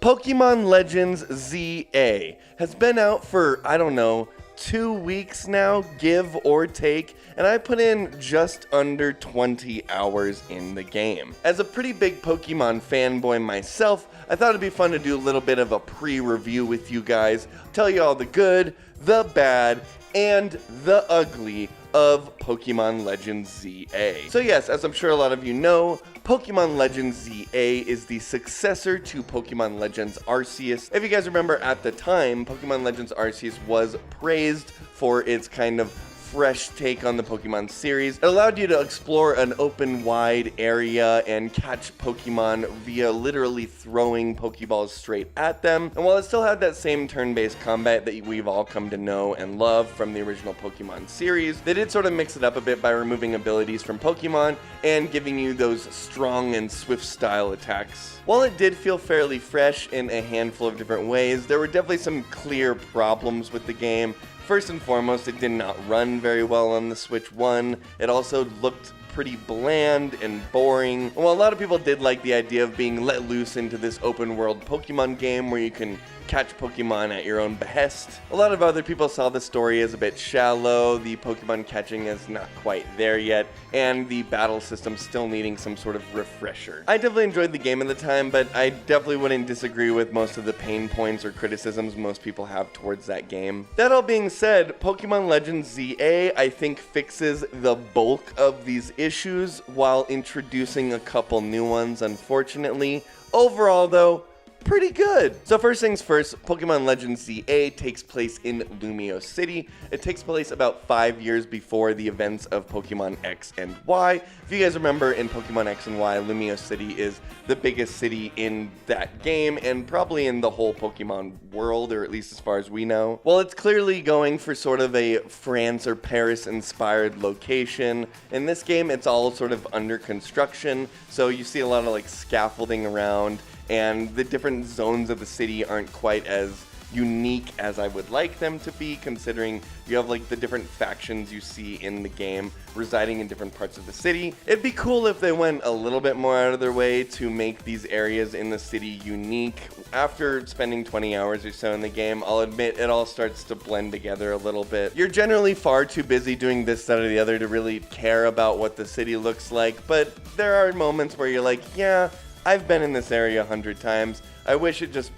Pokemon Legends ZA has been out for, I don't know, 2 weeks now, give or take, and I put in just under 20 hours in the game. As a pretty big Pokemon fanboy myself, I thought it'd be fun to do a little bit of a pre-review with you guys, tell you all the good, the bad, and the ugly of Pokemon Legends ZA. So yes, as I'm sure a lot of you know, Pokemon Legends ZA is the successor to Pokemon Legends Arceus. If you guys remember at the time, Pokemon Legends Arceus was praised for its kind of fresh take on the Pokemon series. It allowed you to explore an open wide area and catch Pokemon via literally throwing Pokeballs straight at them. And while it still had that same turn-based combat that we've all come to know and love from the original Pokemon series, they did sort of mix it up a bit by removing abilities from Pokemon and giving you those strong and swift style attacks. While it did feel fairly fresh in a handful of different ways, there were definitely some clear problems with the game. First and foremost, it did not run very well on the Switch 1. It also looked pretty bland and boring. And while a lot of people did like the idea of being let loose into this open world Pokemon game where you can catch Pokemon at your own behest, a lot of other people saw the story as a bit shallow, the Pokemon catching is not quite there yet, and the battle system still needing some sort of refresher. I definitely enjoyed the game at the time, but I definitely wouldn't disagree with most of the pain points or criticisms most people have towards that game. That all being said, Pokemon Legends ZA I think fixes the bulk of these issues while introducing a couple new ones, unfortunately. Overall though, pretty good. So first things first, Pokemon Legends ZA takes place in Lumio City. It takes place about 5 years before the events of Pokemon X and Y. If you guys remember, in Pokemon X and Y, Lumio City is the biggest city in that game and probably in the whole Pokemon world, or at least as far as we know. While it's clearly going for sort of a France or Paris inspired location, in this game it's all sort of under construction, so you see a lot of like scaffolding around, and the different zones of the city aren't quite as unique as I would like them to be, considering you have like the different factions you see in the game residing in different parts of the city. It'd be cool if they went a little bit more out of their way to make these areas in the city unique. After spending 20 hours or so in the game, I'll admit it all starts to blend together a little bit. You're generally far too busy doing this, that, or the other to really care about what the city looks like, but there are moments where you're like, yeah, I've been in this area 100 times. I wish it just,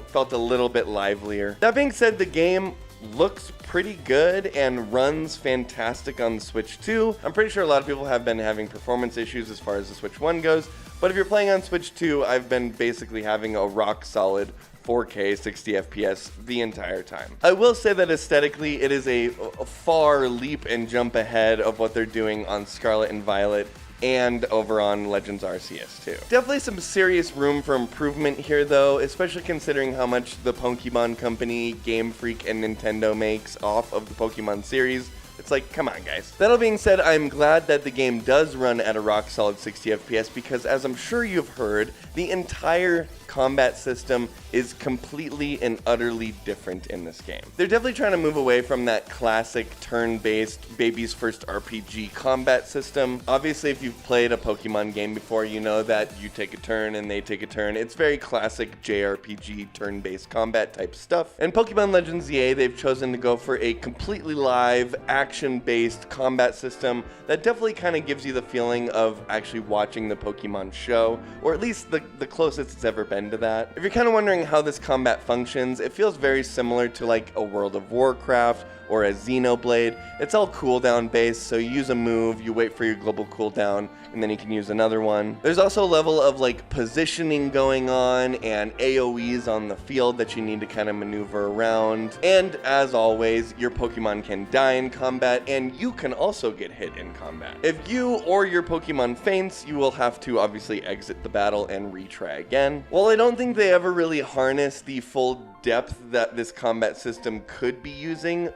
felt a little bit livelier. That being said, the game looks pretty good and runs fantastic on the Switch 2. I'm pretty sure a lot of people have been having performance issues as far as the Switch 1 goes, but if you're playing on Switch 2, I've been basically having a rock solid 4K 60 FPS the entire time. I will say that aesthetically, it is a far leap and jump ahead of what they're doing on Scarlet and Violet and over on Legends Arceus too. Definitely some serious room for improvement here though, especially considering how much the Pokemon Company, Game Freak, and Nintendo makes off of the Pokemon series. It's like, come on guys. That all being said, I'm glad that the game does run at a rock solid 60 FPS because, as I'm sure you've heard, the entire combat system is completely and utterly different in this game. They're definitely trying to move away from that classic turn-based baby's first RPG combat system. Obviously, if you've played a Pokemon game before, you know that you take a turn and they take a turn. It's very classic JRPG turn-based combat type stuff. In Pokemon Legends ZA, they've chosen to go for a completely live, action-based combat system that definitely kind of gives you the feeling of actually watching the Pokemon show, or at least the closest it's ever been to that. If you're kind of wondering how this combat functions, it feels very similar to like a World of Warcraft or a Xenoblade. It's all cooldown based, so you use a move, you wait for your global cooldown, and then you can use another one. There's also a level of like positioning going on and AoEs on the field that you need to kind of maneuver around. And as always, your Pokemon can die in combat, and you can also get hit in combat. If you or your Pokemon faints, you will have to obviously exit the battle and retry again. While I don't think they ever really harness the full depth that this combat system could be using,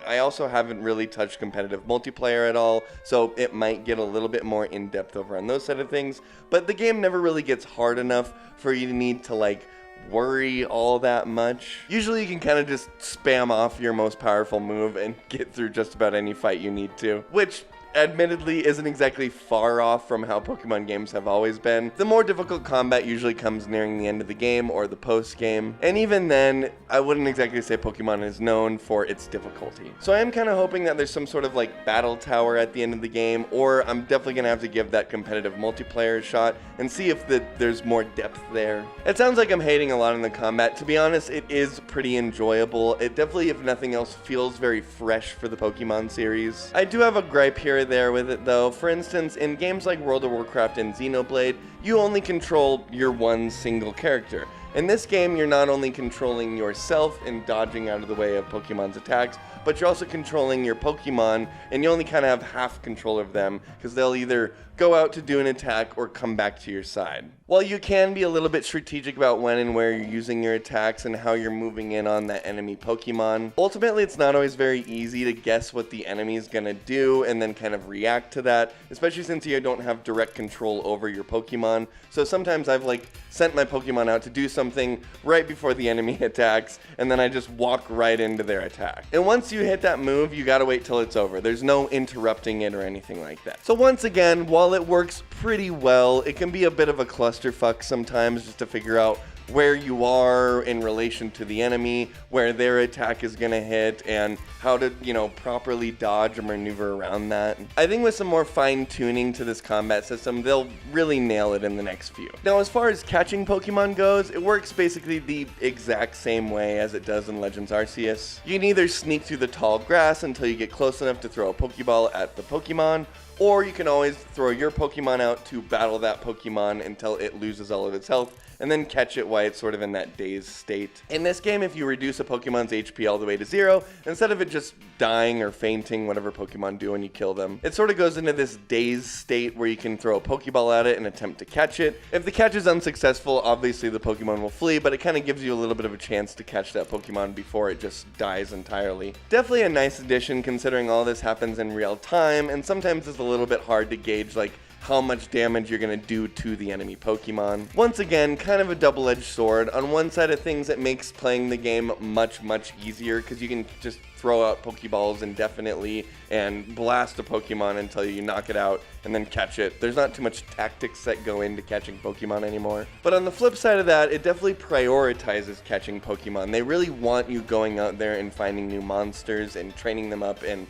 I also haven't really touched competitive multiplayer at all, so it might get a little bit more in-depth over on those side of things, but the game never really gets hard enough for you to need to like worry all that much. Usually you can kind of just spam off your most powerful move and get through just about any fight you need to, which admittedly isn't exactly far off from how Pokemon games have always been. The more difficult combat usually comes nearing the end of the game or the post-game, and even then, I wouldn't exactly say Pokemon is known for its difficulty. So I am kind of hoping that there's some sort of like battle tower at the end of the game, or I'm definitely going to have to give that competitive multiplayer a shot and see if there's more depth there. It sounds like I'm hating a lot on the combat. To be honest, it is pretty enjoyable. It definitely, if nothing else, feels very fresh for the Pokemon series. I do have a gripe here or there with it though. For instance, in games like World of Warcraft and Xenoblade, you only control your one single character. In this game, you're not only controlling yourself and dodging out of the way of Pokemon's attacks, but you're also controlling your Pokemon, and you only kind of have half control of them, because they'll either go out to do an attack or come back to your side. While you can be a little bit strategic about when and where you're using your attacks and how you're moving in on that enemy Pokemon, ultimately it's not always very easy to guess what the enemy is gonna do and then kind of react to that, especially since you don't have direct control over your Pokemon. So sometimes I've like sent my Pokemon out to do something right before the enemy attacks, and then I just walk right into their attack. And once you hit that move, you gotta wait till it's over. There's no interrupting it or anything like that. So once again, while it works pretty well, it can be a bit of a clusterfuck sometimes just to figure out where you are in relation to the enemy, where their attack is gonna hit, and how to, properly dodge or maneuver around that. I think with some more fine-tuning to this combat system, they'll really nail it in the next few. Now, as far as catching Pokemon goes, it works basically the exact same way as it does in Legends Arceus. You can either sneak through the tall grass until you get close enough to throw a Pokeball at the Pokemon, or you can always throw your Pokemon out to battle that Pokemon until it loses all of its health, and then catch it while it's sort of in that dazed state. In this game, if you reduce a Pokemon's HP all the way to 0, instead of it just dying or fainting, whatever Pokemon do when you kill them, it sort of goes into this dazed state where you can throw a Pokeball at it and attempt to catch it. If the catch is unsuccessful, obviously the Pokemon will flee, but it kind of gives you a little bit of a chance to catch that Pokemon before it just dies entirely. Definitely a nice addition considering all this happens in real time, and sometimes it's a little bit hard to gauge how much damage you're going to do to the enemy Pokemon. Once again, kind of a double-edged sword. On one side of things, it makes playing the game much easier because you can just throw out Pokeballs indefinitely and blast a Pokemon until you knock it out and then catch it. There's not too much tactics that go into catching Pokemon anymore. But on the flip side of that, it definitely prioritizes catching Pokemon. They really want you going out there and finding new monsters and training them up and,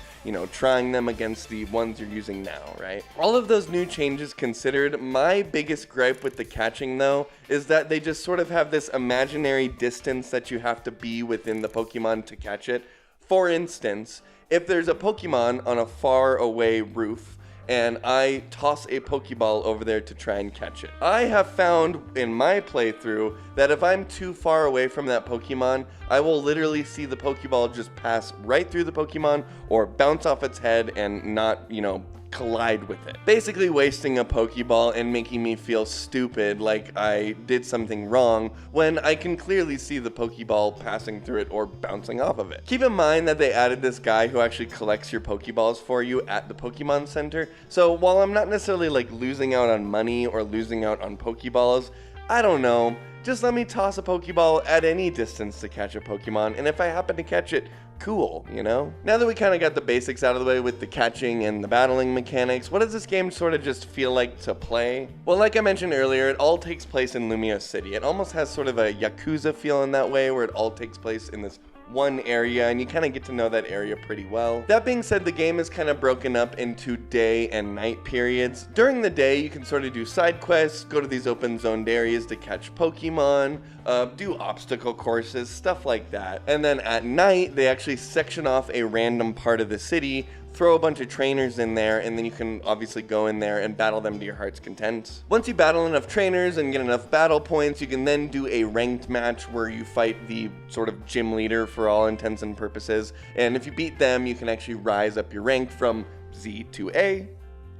trying them against the ones you're using now, right? All of those new changes considered, my biggest gripe with the catching though is that they just sort of have this imaginary distance that you have to be within the Pokemon to catch it. For instance, if there's a Pokemon on a far away roof and I toss a Pokeball over there to try and catch it, I have found in my playthrough that if I'm too far away from that Pokemon, I will literally see the Pokeball just pass right through the Pokemon or bounce off its head and not, collide with it. Basically wasting a Pokeball and making me feel stupid like I did something wrong when I can clearly see the Pokeball passing through it or bouncing off of it. Keep in mind that they added this guy who actually collects your Pokeballs for you at the Pokemon Center, so while I'm not necessarily losing out on money or losing out on Pokeballs, I don't know, just let me toss a Pokeball at any distance to catch a Pokemon, and if I happen to catch it, cool, Now that we kind of got the basics out of the way with the catching and the battling mechanics, what does this game sort of just feel like to play? Well, like I mentioned earlier, it all takes place in Lumio City. It almost has sort of a Yakuza feel in that way, where it all takes place in this one area, and you kind of get to know that area pretty well. That being said, the game is kind of broken up into day and night periods. During the day, you can sort of do side quests, go to these open zoned areas to catch Pokemon, do obstacle courses, stuff like that. And then at night, they actually section off a random part of the city, throw a bunch of trainers in there, and then you can obviously go in there and battle them to your heart's content. Once you battle enough trainers and get enough battle points, you can then do a ranked match where you fight the sort of gym leader for all intents and purposes, and if you beat them, you can actually rise up your rank from Z to A,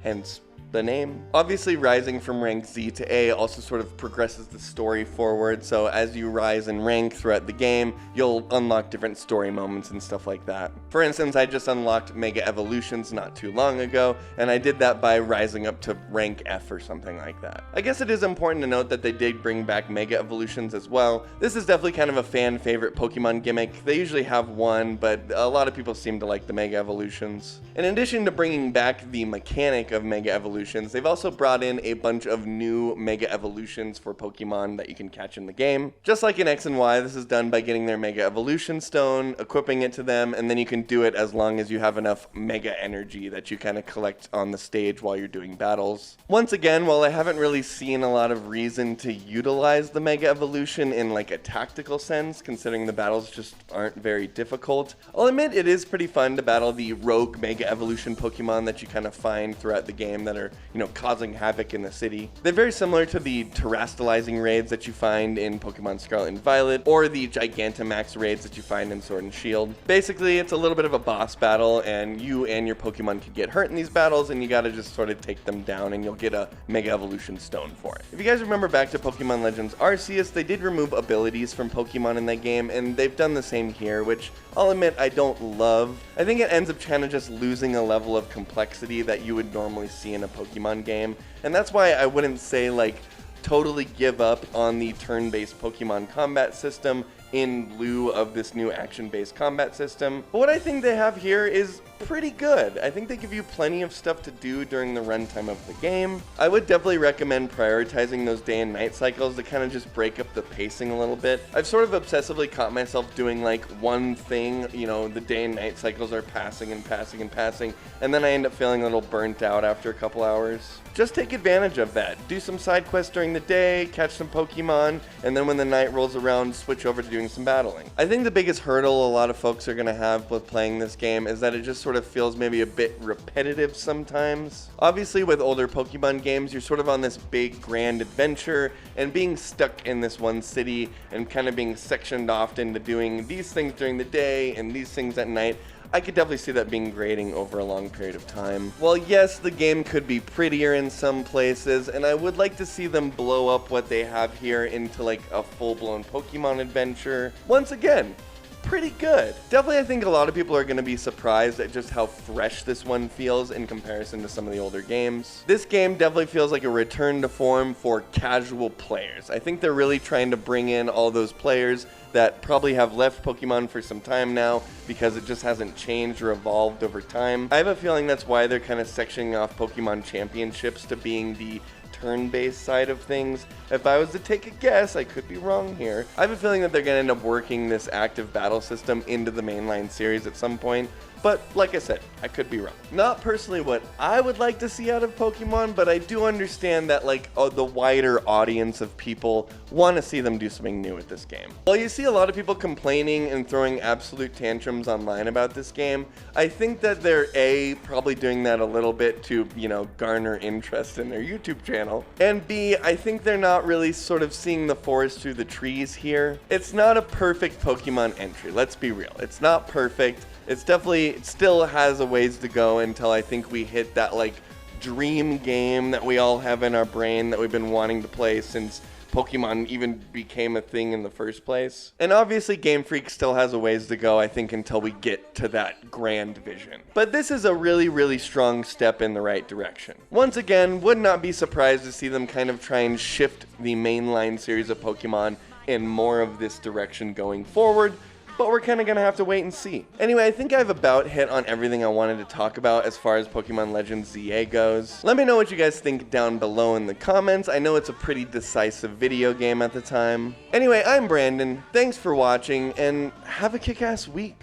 hence the name. Obviously, rising from rank Z to A also sort of progresses the story forward, so as you rise in rank throughout the game, you'll unlock different story moments and stuff like that. For instance, I just unlocked Mega Evolutions not too long ago, and I did that by rising up to rank F or something like that. I guess it is important to note that they did bring back Mega Evolutions as well. This is definitely kind of a fan favorite Pokemon gimmick. They usually have one, but a lot of people seem to like the Mega Evolutions. In addition to bringing back the mechanic of Mega Evolutions, they've also brought in a bunch of new Mega Evolutions for Pokemon that you can catch in the game. Just like in X and Y, this is done by getting their Mega Evolution Stone, equipping it to them, and then you can do it as long as you have enough Mega Energy that you kind of collect on the stage while you're doing battles. Once again, while I haven't really seen a lot of reason to utilize the Mega Evolution in like a tactical sense, considering the battles just aren't very difficult, I'll admit it is pretty fun to battle the rogue Mega Evolution Pokemon that you kind of find throughout the game that are, causing havoc in the city. They're very similar to the terastallizing raids that you find in Pokemon Scarlet and Violet, or the Gigantamax raids that you find in Sword and Shield. Basically, it's a little bit of a boss battle, and you and your Pokemon could get hurt in these battles, and you gotta just sort of take them down, and you'll get a Mega Evolution Stone for it. If you guys remember back to Pokemon Legends Arceus, they did remove abilities from Pokemon in that game, and they've done the same here, which I'll admit I don't love. I think it ends up kind of just losing a level of complexity that you would normally see in a Pokemon game, and that's why I wouldn't say like totally give up on the turn-based Pokemon combat system in lieu of this new action-based combat system. But what I think they have here is pretty good. I think they give you plenty of stuff to do during the runtime of the game. I would definitely recommend prioritizing those day and night cycles to kind of just break up the pacing a little bit. I've sort of obsessively caught myself doing like one thing, the day and night cycles are passing and passing and passing, and then I end up feeling a little burnt out after a couple hours. Just take advantage of that. Do some side quests during the day, catch some Pokemon, and then when the night rolls around, switch over to doing some battling. I think the biggest hurdle a lot of folks are going to have with playing this game is that it just sort of feels maybe a bit repetitive sometimes. Obviously, with older Pokemon games, you're sort of on this big grand adventure, and being stuck in this one city and kind of being sectioned off into doing these things during the day and these things at night, I could definitely see that being grating over a long period of time. While yes, the game could be prettier in some places, and I would like to see them blow up what they have here into like a full-blown Pokemon adventure, once again, pretty good. Definitely, I think a lot of people are going to be surprised at just how fresh this one feels in comparison to some of the older games. This game definitely feels like a return to form for casual players. I think they're really trying to bring in all those players that probably have left Pokemon for some time now because it just hasn't changed or evolved over time. I have a feeling that's why they're kind of sectioning off Pokemon Championships to being the turn-based side of things. If I was to take a guess, I could be wrong here. I have a feeling that they're going to end up working this active battle system into the mainline series at some point, but like I said, I could be wrong. Not personally what I would like to see out of Pokemon, but I do understand that the wider audience of people want to see them do something new with this game. While you see a lot of people complaining and throwing absolute tantrums online about this game, I think that they're probably doing that a little bit to, garner interest in their YouTube channel, and B, I think they're not really sort of seeing the forest through the trees here. It's not a perfect Pokemon entry, let's be real. It's not perfect. It still has a ways to go until I think we hit that dream game that we all have in our brain that we've been wanting to play since Pokemon even became a thing in the first place. And obviously Game Freak still has a ways to go, I think, until we get to that grand vision. But this is a really, really strong step in the right direction. Once again, would not be surprised to see them kind of try and shift the mainline series of Pokemon in more of this direction going forward, but we're kind of going to have to wait and see. Anyway, I think I've about hit on everything I wanted to talk about as far as Pokemon Legends ZA goes. Let me know what you guys think down below in the comments. I know it's a pretty decisive video game at the time. Anyway, I'm Brandon. Thanks for watching, and have a kick-ass week.